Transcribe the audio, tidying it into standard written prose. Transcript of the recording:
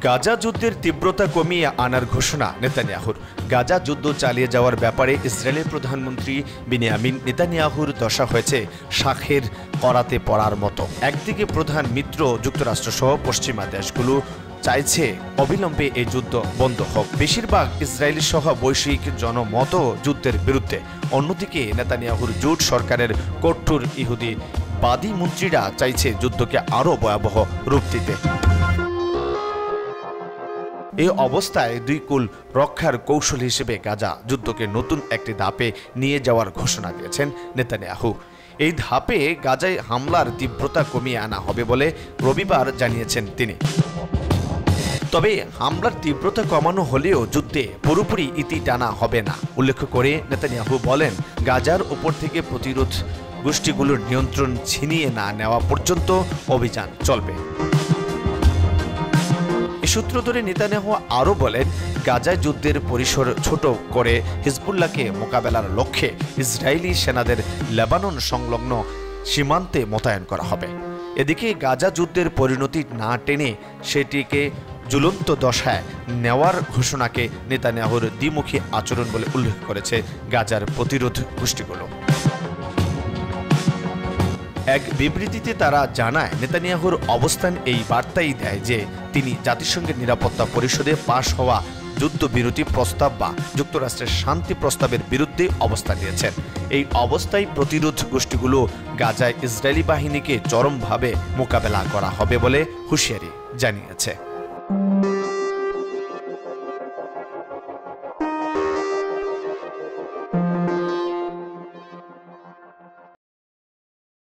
গাজা যুদ্ধের তীব্রতা কমিয়ে আনার ঘোষণা নেতানিয়াহুর। গাজা যুদ্ধ চালিয়ে যাওয়ার ব্যাপারে ইসরায়েলের প্রধানমন্ত্রী বিনিয়ামিন নেতানিয়াহুর দশা হয়েছে শাখের করাতে পড়ার মতো। একদিকে প্রধান মিত্র যুক্তরাষ্ট্রসহ পশ্চিমা দেশগুলো চাইছে অবিলম্বে এই যুদ্ধ বন্ধ হোক। বেশিরভাগ ইসরায়েলি সহ বৈশ্বিক জনমত যুদ্ধের বিরুদ্ধে। অন্যদিকে নেতানিয়াহুর জোট সরকারের কঠোর ইহুদিবাদী মন্ত্রীরা চাইছে যুদ্ধকে আরও ভয়াবহ রূপ দিতে। এই অবস্থায় দুই কুল রক্ষার কৌশল হিসেবে গাজা যুদ্ধকে নতুন একটি ধাপে নিয়ে যাওয়ার ঘোষণা দিয়েছেন নেতানিয়াহু। এই ধাপে গাজায় হামলার তীব্রতা কমিয়ে আনা হবে বলে রবিবার জানিয়েছেন তিনি। তবে হামলার তীব্রতা কমানো হলেও যুদ্ধে পুরোপুরি ইতি টানা হবে না। উল্লেখ করে নেতানিয়াহু বলেন, গাজার উপর থেকে প্রতিরোধ গোষ্ঠীগুলোর নিয়ন্ত্রণ ছিনিয়ে না নেওয়া পর্যন্ত অভিযান চলবে। সূত্র ধরে নেতানিয়াহু আরও বলেন, গাজায় যুদ্ধের পরিসর ছোট করে হিজবুল্লাহকে মোকাবেলার লক্ষ্যে ইসরায়েলি সেনাদের লেবানন সংলগ্ন সীমান্তে মোতায়েন করা হবে। এদিকে গাজা যুদ্ধের পরিণতি না টেনে সেটিকে ঝুলন্ত দশায় নেওয়ার ঘোষণাকে নেতানিয়াহুর দ্বিমুখী আচরণ বলে উল্লেখ করেছে গাজার প্রতিরোধ গোষ্ঠীগুলো। এক বিবৃতিতে তারা জানায়, নেতানিয়াহুর অবস্থান এই বার্তাই দেয় যে তিনি জাতিসংঘের নিরাপত্তা পরিষদে পাশ হওয়া যুদ্ধবিরতি প্রস্তাব বা যুক্তরাষ্ট্রের শান্তি প্রস্তাবের বিরুদ্ধে অবস্থান নিয়েছেন। এই অবস্থায় প্রতিরোধ গোষ্ঠীগুলো গাজায় ইসরায়েলি বাহিনীকে চরমভাবে মোকাবেলা করা হবে বলে হুঁশিয়ারি জানিয়েছে।